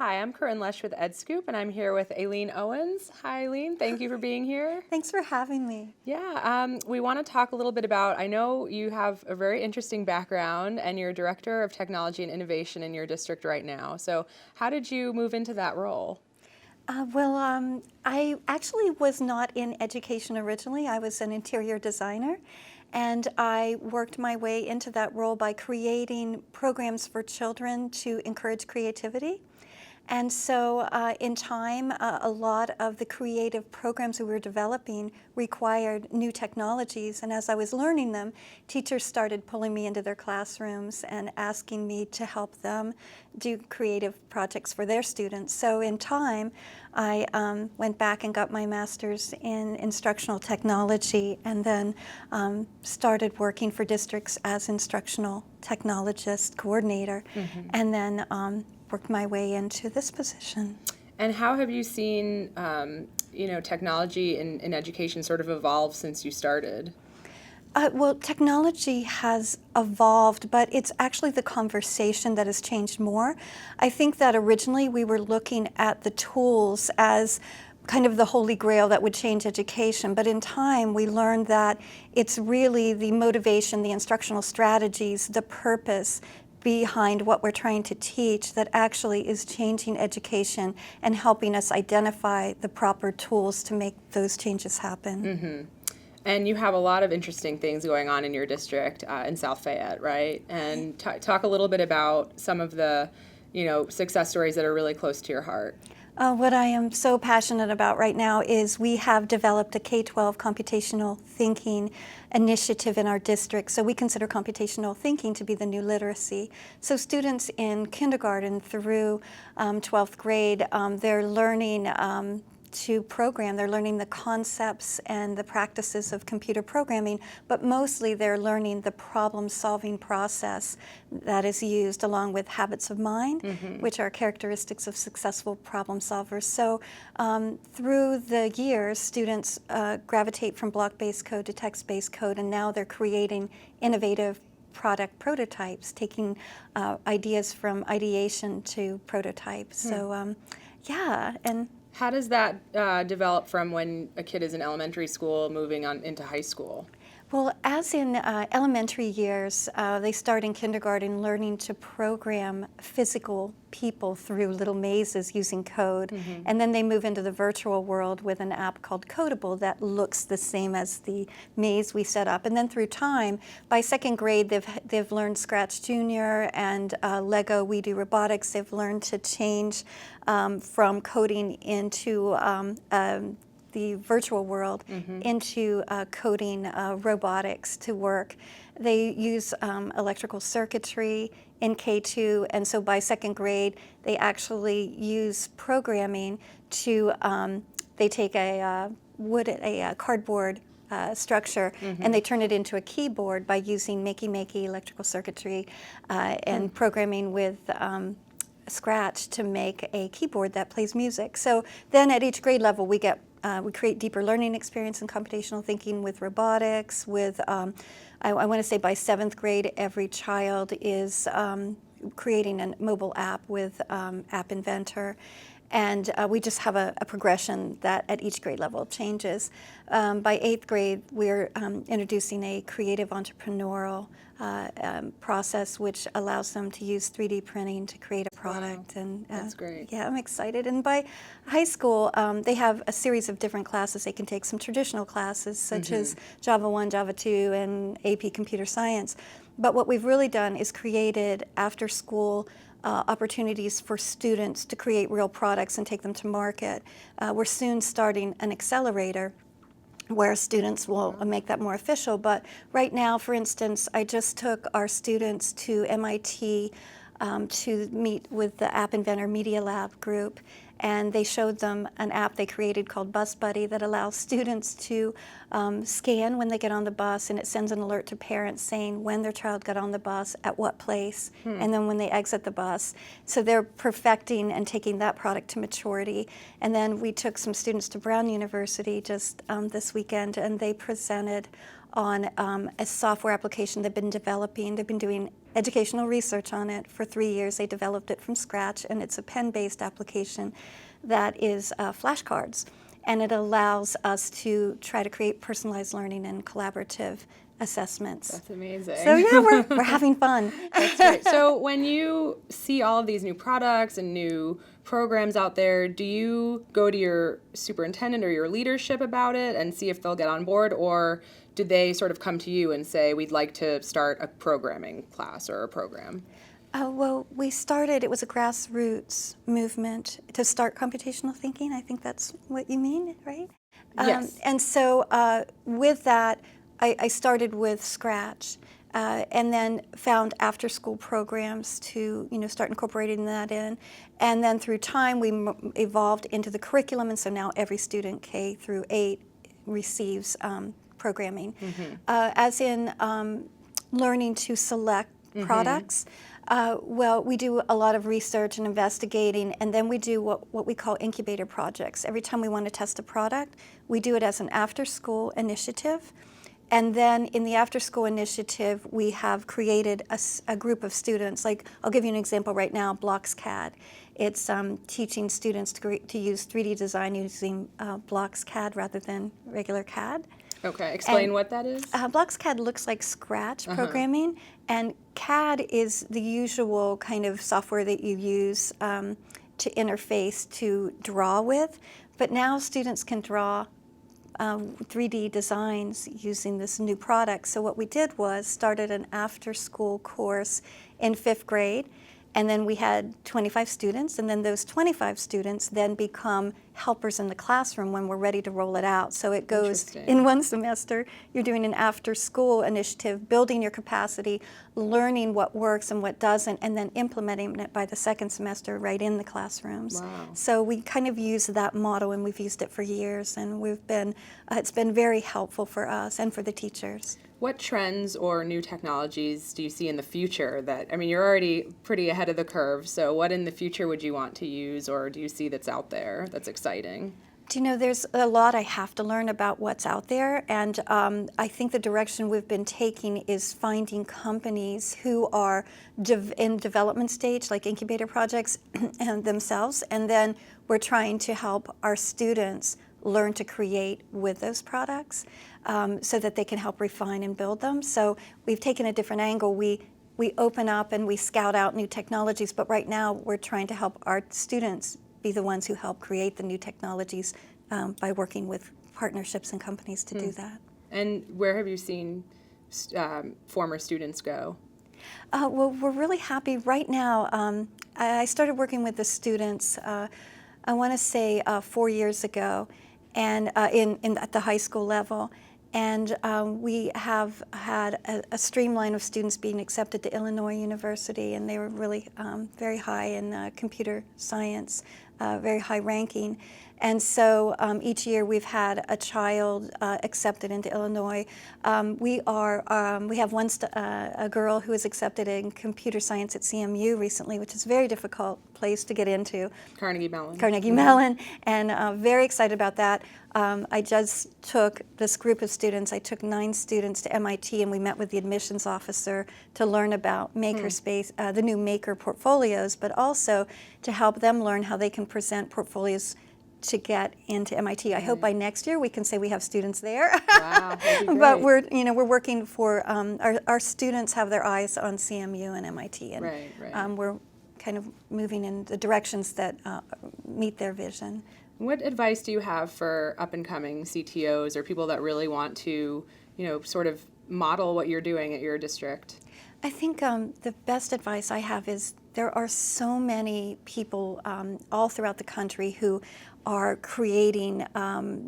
Hi, I'm Corinne Lesh with EdScoop, and I'm here with Aileen Owens. Hi, Aileen. Thank you for being here. Thanks for having me. Yeah, we want to talk a little bit about, I know you have a very interesting background, and you're Director of Technology and Innovation in your district right now. So how did you move into that role? I actually was not in education originally. I was an interior designer, and I worked my way into that role by creating programs for children to encourage creativity. And so in time, a lot of the creative programs we were developing required new technologies. And as I was learning them, teachers started pulling me into their classrooms and asking me to help them do creative projects for their students. So in time, I went back and got my master's in instructional technology, and then started working for districts as instructional technologist coordinator, and then worked my way into this position. And how have you seen, technology in education sort of evolve since you started? Well, technology has evolved, but it's actually the conversation that has changed more. I think that originally we were looking at the tools as kind of the holy grail that would change education, but in time we learned that it's really the motivation, the instructional strategies, the purpose behind what we're trying to teach that actually is changing education and helping us identify the proper tools to make those changes happen. Mm-hmm. And you have a lot of interesting things going on in your district in South Fayette, right? And talk a little bit about some of the, success stories that are really close to your heart. What I am so passionate about right now is we have developed a K-12 computational thinking initiative in our district. So we consider computational thinking to be the new literacy. So students in kindergarten through 12th grade, they're learning to program. They're learning the concepts and the practices of computer programming, but mostly they're learning the problem-solving process that is used along with habits of mind, which are characteristics of successful problem solvers. So through the years, students gravitate from block-based code to text-based code, and now they're creating innovative product prototypes, taking ideas from ideation to prototype. So yeah, and how does that develop from when a kid is in elementary school moving on into high school? Well, as in elementary years, they start in kindergarten learning to program physical people through little mazes using code. And then they move into the virtual world with an app called Codable that looks the same as the maze we set up. And then through time, by second grade, they've learned Scratch Junior and Lego We Do Robotics. They've learned to change from coding into the virtual world into coding robotics to work. They use electrical circuitry in K2, and so by second grade, they actually use programming to, they take a cardboard structure and they turn it into a keyboard by using makey electrical circuitry and programming with Scratch to make a keyboard that plays music. So then at each grade level we create deeper learning experience in computational thinking with robotics, with, I want to say by 7th grade every child is creating a mobile app with App Inventor. And we just have a progression that at each grade level changes. By 8th grade, we're introducing a creative entrepreneurial process which allows them to use 3D printing to create a product. Wow. And that's great. Yeah, I'm excited. And by high school, they have a series of different classes. They can take some traditional classes such as Java 1, Java 2, and AP Computer Science. But what we've really done is created after school opportunities for students to create real products and take them to market. We're soon starting an accelerator where students will make that more official. But right now, for instance, I just took our students to MIT to meet with the App Inventor Media Lab group, and they showed them an app they created called Bus Buddy that allows students to scan when they get on the bus, and it sends an alert to parents saying when their child got on the bus, at what place, and then when they exit the bus. So they're perfecting and taking that product to maturity. And then we took some students to Brown University just this weekend, and they presented on a software application they've been developing. They've been doing educational research on it for 3 years. They developed it from scratch, and it's a pen-based application that is flashcards. And it allows us to try to create personalized learning and collaborative assessments. That's amazing. So yeah, we're having fun. That's great. So when you see all of these new products and new programs out there, do you go to your superintendent or your leadership about it and see if they'll get on board, or do they sort of come to you and say, we'd like to start a programming class or a program? Well, it was a grassroots movement to start computational thinking. I think that's what you mean, right? Yes. And so with that, I started with scratch and then found after-school programs to start incorporating that in. And then through time, we evolved into the curriculum, and so now every student K through 8 receives programming. As in learning to select products. Well, we do a lot of research and investigating, and then we do what we call incubator projects. Every time we want to test a product, we do it as an after-school initiative. And then in the after-school initiative, we have created a group of students. Like, I'll give you an example right now, BlocksCAD. It's teaching students to use 3D design using BlocksCAD rather than regular CAD. Okay, explain what that is. BlocksCAD looks like Scratch programming, and CAD is the usual kind of software that you use to interface to draw with. But now students can draw 3D designs using this new product. So what we did was started an after-school course in 5th grade, and then we had 25 students, and then those 25 students then become helpers in the classroom when we're ready to roll it out. So it goes in one semester, you're doing an after-school initiative, building your capacity, learning what works and what doesn't, and then implementing it by the second semester right in the classrooms. Wow. So we kind of use that model, and we've used it for years, and it's been very helpful for us and for the teachers. What trends or new technologies do you see in the future you're already pretty ahead of the curve, so what in the future would you want to use, or do you see that's out there that's exciting? Do you know, there's a lot I have to learn about what's out there, and I think the direction we've been taking is finding companies who are in development stage, like incubator projects themselves, and then we're trying to help our students learn to create with those products so that they can help refine and build them. So we've taken a different angle. We open up and we scout out new technologies, but right now we're trying to help our students be the ones who help create the new technologies by working with partnerships and companies to do that. And where have you seen former students go? Well, we're really happy right now. I started working with the students, I want to say 4 years ago, and at the high school level. And we have had a streamline of students being accepted to Illinois University, and they were really very high in computer science, very high ranking. And so each year we've had a child accepted into Illinois. We have a girl who was accepted in computer science at CMU recently, which is a very difficult place to get into. Carnegie Mellon. Carnegie Mellon, and very excited about that. I just took this group of students, I took 9 students to MIT, and we met with the admissions officer to learn about Makerspace, the new Maker portfolios, but also to help them learn how they can present portfolios to get into MIT. I hope by next year we can say we have students there. Wow, that'd be great. But we're working for our students have their eyes on CMU and MIT, and right. We're kind of moving in the directions that meet their vision. What advice do you have for up-and-coming CTOs or people that really want to, sort of model what you're doing at your district? I think the best advice I have is there are so many people all throughout the country who are creating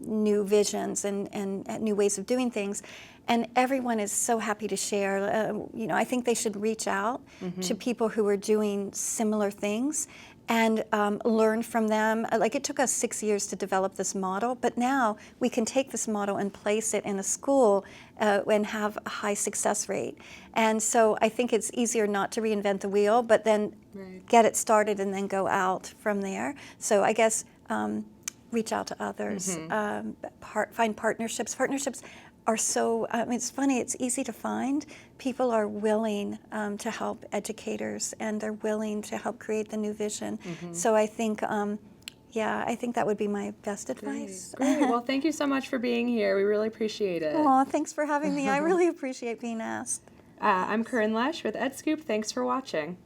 new visions and new ways of doing things, and everyone is so happy to share. I think they should reach out to people who are doing similar things and learn from them. Like, it took us 6 years to develop this model, but now we can take this model and place it in a school and have a high success rate. And so I think it's easier not to reinvent the wheel, but then get it started and then go out from there. So I guess reach out to others, find partnerships. Partnerships are so, it's funny, it's easy to find. People are willing to help educators, and they're willing to help create the new vision. So I think, I think that would be my best advice. Great. Well, thank you so much for being here. We really appreciate it. Oh, thanks for having me. I really appreciate being asked. I'm Corinne Lesh with EdScoop. Thanks for watching.